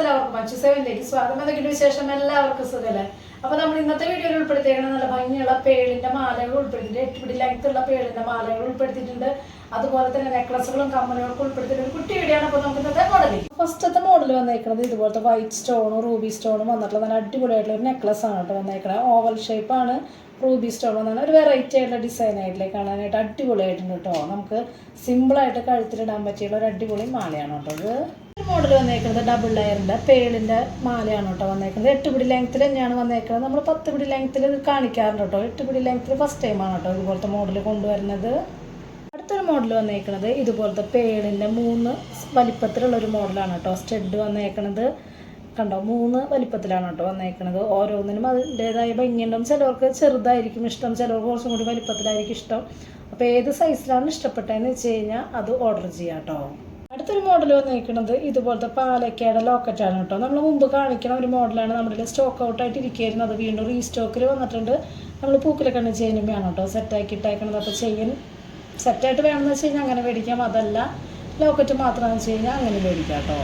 എല്ലാവർക്കും മച്ചു സെവനിലേക്ക് സ്വാഗതം. എന്തൊക്കെയുണ്ട് വിശേഷം? എല്ലാവർക്കും സുഖല്ലേ? അപ്പൊ നമ്മൾ ഇന്നത്തെ വീഡിയോയിൽ ഉൾപ്പെടുത്തിയേക്കുന്ന നല്ല ഭംഗിയുള്ള പേളിന്റെ മാലകൾ ഉൾപ്പെടുത്തിയിട്ടുണ്ട്. 8 പിടി ലെങ്ത് ഉള്ള പേളിന്റെ മാലകൾ ഉൾപ്പെടുത്തിയിട്ടുണ്ട്. അതുപോലെ തന്നെ നെക്ലസുകളും കമ്മലുകൾക്കും ഉൾപ്പെടുത്തിയിട്ട് ഒരു കുട്ടി വീഡിയോ ആണ്. അപ്പൊ നമുക്ക് ഇന്നത്തെ മോഡൽ ഫസ്റ്റത്തെ മോഡൽ വന്നേക്കുന്നത് ഇതുപോലത്തെ വൈറ്റ് സ്റ്റോണും റൂബി സ്റ്റോണും വന്നിട്ടുള്ള നല്ല അടിപൊളിയായിട്ടുള്ള ഒരു നെക്ലസ് ആണ് കേട്ടോ വന്നേക്കുന്നത്. ഓവൽ ഷേപ്പ് ആണ്. റൂബി സ്റ്റോൺ വന്നാണ് ഒരു വെറൈറ്റി ആയിട്ടുള്ള ഡിസൈൻ ആയിട്ടില്ലേ, കാണാനായിട്ട് അടിപൊളിയായിട്ടുണ്ട് കേട്ടോ. നമുക്ക് സിമ്പിളായിട്ട് കഴുത്തിലിടാൻ പറ്റിയുള്ള ഒരു അടിപൊളി മാലയാണ് കേട്ടോ ഇത്. മോഡൽ വന്നേക്കുന്നത് ഡബിൾ ലെയറിന്റെ പേളിന്റെ മാലയാണ് കേട്ടോ വന്നേക്കുന്നത്. 8 പിടി ലെങ്ത്തിൽ തന്നെയാണ് വന്നേക്കുന്നത്. നമ്മൾ 10 പിടി ലെങ്ത്തിൽ ഇത് കാണിക്കാറുണ്ട് കേട്ടോ. 8 പിടി ലെങ്ത്തിൽ ഫസ്റ്റ് ടൈമാണ് കേട്ടോ ഇതുപോലത്തെ മോഡൽ കൊണ്ടുവരുന്നത്. അടുത്തൊരു മോഡൽ വന്നേക്കുന്നത് ഇതുപോലത്തെ പേളിന്റെ 3 വലിപ്പത്തിലുള്ള ഒരു മോഡലാണ് കേട്ടോ. സ്റ്റഡ് വന്നേക്കുന്നത് കണ്ടോ, 3 വലിപ്പത്തിലാണ് കേട്ടോ വന്നേക്കുന്നത്. ഓരോന്നിനും അതിൻ്റെതായ ഭംഗിയുണ്ടാവും. ചിലവർക്ക് ചെറുതായിരിക്കും ഇഷ്ടം, ചിലവർക്ക് കുറച്ചും കൂടി വലിപ്പത്തിലായിരിക്കും ഇഷ്ടം. അപ്പോൾ ഏത് സൈസിലാണ് ഇഷ്ടപ്പെട്ടതെന്ന് വെച്ച് കഴിഞ്ഞാൽ അത് ഓർഡർ ചെയ്യാം കേട്ടോ. അടുത്തൊരു മോഡൽ വന്നേക്കുന്നത് ഇതുപോലത്തെ പാലക്കയുടെ ലോക്കറ്റാണ് കേട്ടോ. നമ്മൾ മുമ്പ് കാണിക്കുന്ന ഒരു മോഡലാണ്. നമ്മുടെ സ്റ്റോക്ക് ഔട്ടായിട്ട് ഇരിക്കുകയായിരുന്നു. അത് വീണ്ടും റീസ്റ്റോക്കിൽ വന്നിട്ടുണ്ട്. നമ്മൾ പൂക്കിലൊക്കെ ചെയിനുമാണ് കേട്ടോ സെറ്റാക്കി ഇട്ടേക്കുന്നത്. അപ്പോൾ ചെയിൻ സെറ്റായിട്ട് വേണമെന്ന് വെച്ച് കഴിഞ്ഞാൽ അങ്ങനെ മേടിക്കാം. അതല്ല ലോക്കറ്റ് മാത്രമാണെന്ന് വെച്ച് കഴിഞ്ഞാൽ അങ്ങനെ മേടിക്കാം കേട്ടോ.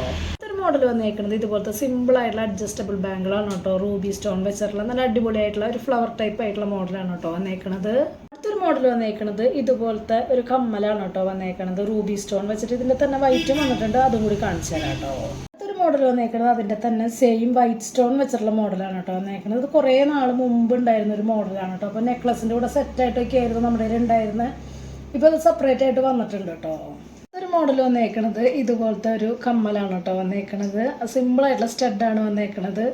മോഡൽ വന്നേക്കുന്നത് ഇതുപോലത്തെ സിമ്പിൾ ആയിട്ടുള്ള അഡ്ജസ്റ്റബിൾ ബാങ്കിളാണ് കേട്ടോ. റൂബി സ്റ്റോൺ വെച്ചിട്ടുള്ള നല്ല അടിപൊളിയായിട്ടുള്ള ഒരു ഫ്ലവർ ടൈപ്പ് ആയിട്ടുള്ള മോഡലാണ് കേട്ടോ വന്നേക്കുന്നത്. അടുത്തൊരു മോഡൽ വന്നേക്കുന്നത് ഇതുപോലത്തെ ഒരു കമ്മലാണ് കേട്ടോ വന്നേക്കുന്നത്. റൂബി സ്റ്റോൺ വെച്ചിട്ട് ഇതിൻ്റെ തന്നെ വൈറ്റും വന്നിട്ടുണ്ട്. അതും കൂടി കാണിച്ചു തരാം കേട്ടോ. അടുത്തൊരു മോഡൽ വന്നേക്കുന്നത് അതിൻ്റെ തന്നെ സെയിം വൈറ്റ് സ്റ്റോൺ വെച്ചിട്ടുള്ള മോഡലാണ് കേട്ടോ വന്നേക്കുന്നത്. ഇത് കുറേ നാൾ മുമ്പ് ഉണ്ടായിരുന്ന ഒരു മോഡലാണ് കേട്ടോ. അപ്പോൾ നെക്ലസിൻ്റെ കൂടെ സെറ്റായിട്ടൊക്കെ ആയിരുന്നു നമ്മുടെ കയ്യിൽ ഉണ്ടായിരുന്നത്. ഇപ്പോൾ അത് സെപ്പറേറ്റ് ആയിട്ട് വന്നിട്ടുണ്ട് കേട്ടോ. ഒരു മോഡൽ വന്നേക്കണത് ഇതുപോലത്തെ ഒരു കമ്മലാണ് കേട്ടോ വന്നേക്കണത്. സിമ്പിളായിട്ടുള്ള സ്റ്റഡാണ് വന്നേക്കണത്.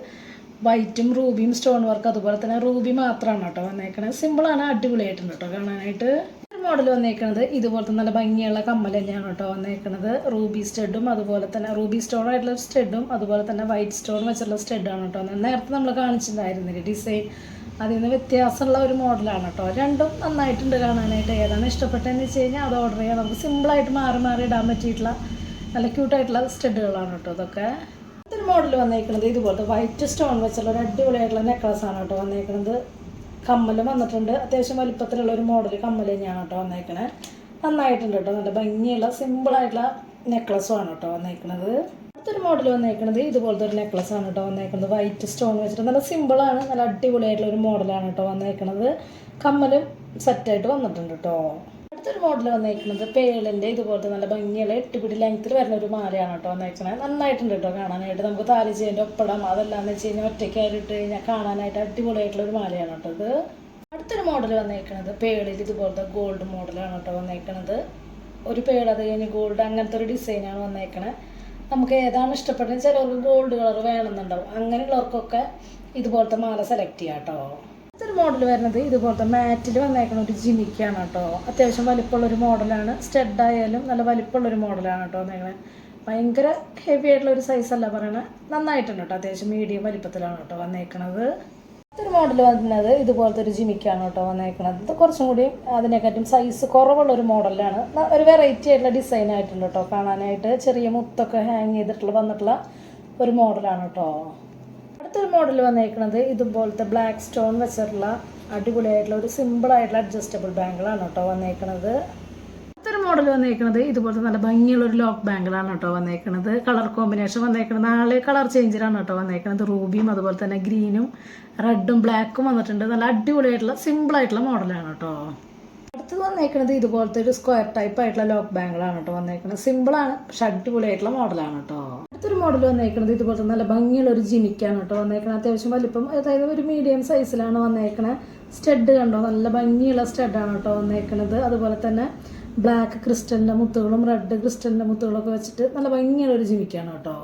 വൈറ്റും റൂബിയും സ്റ്റോൺ വർക്ക് അതുപോലെ തന്നെ റൂബി മാത്രമാണ് കേട്ടോ വന്നേക്കണത്. സിമ്പിളാണ്, അടിപൊളിയായിട്ടുണ്ട് കേട്ടോ കാണാനായിട്ട്. ഒരു മോഡൽ വന്നേക്കണത് ഇതുപോലത്തെ നല്ല ഭംഗിയുള്ള കമ്മൽ തന്നെയാണ് കേട്ടോ വന്നേക്കണത്. റൂബി സ്റ്റഡും അതുപോലെ തന്നെ റൂബി സ്റ്റോൺ ആയിട്ടുള്ള സ്റ്റഡും അതുപോലെ തന്നെ വൈറ്റ് സ്റ്റോൺ വെച്ചുള്ള സ്റ്റഡാണ് കേട്ടോ. നേരത്തെ നമ്മൾ കാണിച്ചിട്ടുണ്ടായിരുന്നില്ല ഡിസൈൻ, അതിൽ നിന്ന് വ്യത്യാസമുള്ള ഒരു മോഡലാണ് കേട്ടോ. രണ്ടും നന്നായിട്ടുണ്ട് കാണാനായിട്ട്. ഏതാണ് ഇഷ്ടപ്പെട്ടതെന്ന് വെച്ച് കഴിഞ്ഞാൽ അത് ഓർഡർ ചെയ്യാം. നമുക്ക് സിമ്പിളായിട്ട് മാറി മാറി ഇടാൻ പറ്റിയിട്ടുള്ള നല്ല ക്യൂട്ടായിട്ടുള്ള സ്റ്റഡുകളാണ് കേട്ടോ ഇതൊക്കെ. ഇതൊരു മോഡൽ വന്നേക്കുന്നത് ഇതുപോലത്തെ വൈറ്റ് സ്റ്റോൺ വെച്ചുള്ള ഒരു അടിപൊളിയായിട്ടുള്ള നെക്ലസാണ് കേട്ടോ വന്നേക്കുന്നത്. കമ്മലും വന്നിട്ടുണ്ട്. അത്യാവശ്യം വലിപ്പത്തിലുള്ള ഒരു മോഡൽ കമ്മൽ തന്നെയാണ് കേട്ടോ വന്നേക്കണേ. നന്നായിട്ടുണ്ട് കേട്ടോ. നല്ല ഭംഗിയുള്ള സിമ്പിളായിട്ടുള്ള നെക്ലസുമാണ് കേട്ടോ വന്നേക്കുന്നത്. അടുത്തൊരു മോഡൽ വന്നേക്കുന്നത് ഇതുപോലത്തെ ഒരു നെക്ലസ് ആണ് കേട്ടോ വന്നേക്കുന്നത്. വൈറ്റ് സ്റ്റോൺ വെച്ചിട്ട് നല്ല സിമ്പിളാണ്, നല്ല അടിപൊളിയായിട്ടുള്ള ഒരു മോഡലാണ് കേട്ടോ വന്നേക്കുന്നത്. കമ്മലും സെറ്റായിട്ട് വന്നിട്ടുണ്ട് കേട്ടോ. അടുത്തൊരു മോഡൽ വന്നേക്കുന്നത് പേളിൻ്റെ ഇതുപോലത്തെ നല്ല ഭംഗിയുള്ള 8 പിടി ലെങ്ത്തിൽ വരുന്ന ഒരു മാലയാണ് കേട്ടോ വന്നേക്കുന്നത്. നന്നായിട്ടുണ്ട് കേട്ടോ കാണാനായിട്ട്. നമുക്ക് താലി ചെയിൻ്റെ ഒപ്പിടാം. അതല്ലാന്ന് വെച്ച് കഴിഞ്ഞാൽ ഒറ്റയ്ക്കായിട്ട് ഇട്ട് കഴിഞ്ഞാൽ കാണാനായിട്ട് അടിപൊളിയായിട്ടുള്ള ഒരു മാലയാണ് കേട്ടോ ഇത്. അടുത്തൊരു മോഡൽ വന്നേക്കുന്നത് പേളിൽ ഇതുപോലത്തെ ഗോൾഡ് മോഡലാണ് കേട്ടോ വന്നേക്കുന്നത്. ഒരു പേൾ അത് കഴിഞ്ഞ് ഗോൾഡ് അങ്ങനത്തെ ഒരു ഡിസൈനാണ് വന്നേക്കണത്. നമുക്ക് ഏതാണ് ഇഷ്ടപ്പെട്ടത്, ചിലർക്ക് ഗോൾഡ് കളർ വേണമെന്നുണ്ടാവും. അങ്ങനെയുള്ളവർക്കൊക്കെ ഇതുപോലത്തെ മാല സെലക്ട് ചെയ്യാം കേട്ടോ. അടുത്തൊരു മോഡൽ വരുന്നത് ഇതുപോലത്തെ മാറ്റിൽ വന്നേക്കുന്ന ഒരു ജിമിക്കാണ് കേട്ടോ. അത്യാവശ്യം വലിപ്പമുള്ളൊരു മോഡലാണ്. സ്റ്റഡായാലും നല്ല വലിപ്പമുള്ളൊരു മോഡലാണ് കേട്ടോ വന്നേക്കണത്. ഭയങ്കര ഹെവി ആയിട്ടുള്ള ഒരു സൈസല്ല പറയണത്. നന്നായിട്ടുണ്ട് കേട്ടോ. അത്യാവശ്യം മീഡിയം വലിപ്പത്തിലാണ് കേട്ടോ വന്നേക്കണത്. അടുത്തൊരു മോഡൽ വന്നത് ഇതുപോലത്തെ ഒരു ജിമിക്കാണ് കേട്ടോ വന്നേക്കണത്. ഇത് കുറച്ചും കൂടി അതിനെക്കാട്ടും സൈസ് കുറവുള്ള ഒരു മോഡലാണ്. ഒരു വെറൈറ്റി ആയിട്ടുള്ള ഡിസൈൻ ആയിട്ടുണ്ട് കേട്ടോ കാണാനായിട്ട്. ചെറിയ മുത്തൊക്കെ ഹാങ് ചെയ്തിട്ടുള്ള വന്നിട്ടുള്ള ഒരു മോഡലാണ് കേട്ടോ. അടുത്തൊരു മോഡൽ വന്നേക്കുന്നത് ഇതുപോലത്തെ ബ്ലാക്ക് സ്റ്റോൺ വെച്ചിട്ടുള്ള അടിപൊളിയായിട്ടുള്ള ഒരു സിമ്പിളായിട്ടുള്ള അഡ്ജസ്റ്റബിൾ ബാങ്കിളാണ് കേട്ടോ വന്നേക്കുന്നത്. അടുത്തൊരു മോഡൽ വന്നേക്കുന്നത് ഇതുപോലത്തെ നല്ല ഭംഗിയുള്ള ഒരു ലോക്ക് ബാങ്കിളാണ് കേട്ടോ വന്നേക്കുന്നത്. കളർ കോമ്പിനേഷൻ വന്നേക്കുന്നത് 4 കളർ ചേഞ്ചിലാണ് കേട്ടോ വന്നേക്കുന്നത്. റൂബിയും അതുപോലെ തന്നെ ഗ്രീനും റെഡും ബ്ലാക്കും വന്നിട്ടുണ്ട്. നല്ല അടിപൊളിയായിട്ടുള്ള സിമ്പിളായിട്ടുള്ള മോഡലാണ് കേട്ടോ. അടുത്തത് വന്നേക്കുന്നത് ഇതുപോലത്തെ ഒരു സ്ക്വയർ ടൈപ്പ് ആയിട്ടുള്ള ലോക്ക് ബാങ്കിളാണ് കേട്ടോ വന്നേക്കുന്നത്. സിമ്പിളാണ് പക്ഷെ അടിപൊളിയായിട്ടുള്ള മോഡലാണ് കേട്ടോ. അടുത്തൊരു മോഡൽ വന്നേക്കുന്നത് ഇതുപോലത്തെ നല്ല ഭംഗിയുള്ള ഒരു ജിമിക്കാണ് കേട്ടോ വന്നേക്കുന്നത്. അത്യാവശ്യം വലിപ്പം, അതായത് ഒരു മീഡിയം സൈസിലാണ് വന്നേക്കുന്നത്. സ്റ്റഡ് കണ്ടോ, നല്ല ഭംഗിയുള്ള സ്റ്റഡാണ് കേട്ടോ വന്നേക്കുന്നത്. അതുപോലെ തന്നെ ബ്ലാക്ക് ക്രിസ്റ്റലിൻ്റെ മുത്തുകളും റെഡ് ക്രിസ്റ്റലിൻ്റെ മുത്തുകളൊക്കെ വെച്ചിട്ട് നല്ല ഭംഗിയുള്ള ഒരു ജിമിക്കാണ് കേട്ടോ.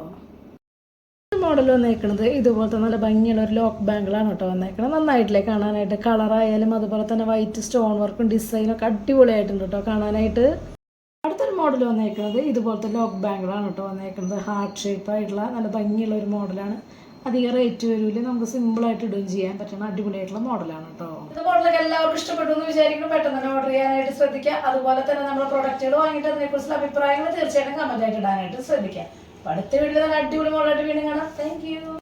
മോഡൽ വന്നേക്കുന്നത് ഇതുപോലത്തെ നല്ല ഭംഗിയുള്ള ഒരു ലോക്ക് ബാങ്കിളാണ് കേട്ടോ വന്നേക്കുന്നത്. നന്നായിട്ടില്ലേ കാണാനായിട്ട്. കളറായാലും അതുപോലെ തന്നെ വൈറ്റ് സ്റ്റോൺ വർക്കും ഡിസൈനൊക്കെ അടിപൊളിയായിട്ടുണ്ട് കേട്ടോ കാണാനായിട്ട്. അടുത്തൊരു മോഡൽ വന്നേക്കുന്നത് ഇതുപോലത്തെ ലോക്ക് ബാങ്കിളാണ് കേട്ടോ വന്നേക്കുന്നത്. ഹാർട്ട് ഷേപ്പ് ആയിട്ടുള്ള നല്ല ഭംഗിയുള്ള ഒരു മോഡലാണ്. അധികം റേറ്റ് വരില്ല. നമുക്ക് സിമ്പിളായിട്ട് ഇടുകയും ചെയ്യാൻ പറ്റുന്ന അടിപൊളിയായിട്ടുള്ള മോഡലാണ് കേട്ടോ. ഇത് മോഡലൊക്കെ എല്ലാവർക്കും ഇഷ്ടപ്പെട്ടു എന്ന് വിചാരിക്കുന്നു. പെട്ടെന്ന് തന്നെ ഓർഡർ ചെയ്യാനായിട്ട് ശ്രദ്ധിക്കുക. അതുപോലെ തന്നെ നമ്മുടെ പ്രൊഡക്റ്റുകൾ വാങ്ങിയിട്ട് അതിനെക്കുറിച്ചുള്ള അഭിപ്രായങ്ങൾ തീർച്ചയായിട്ടും കമന്റ് ആയിട്ട് ഇടാനായിട്ട് ശ്രദ്ധിക്കുക. അടുത്ത വീഡിയോ നല്ല അടിപൊളി മോഡലായിട്ട് വീണ്ടും കാണാം. Thank you.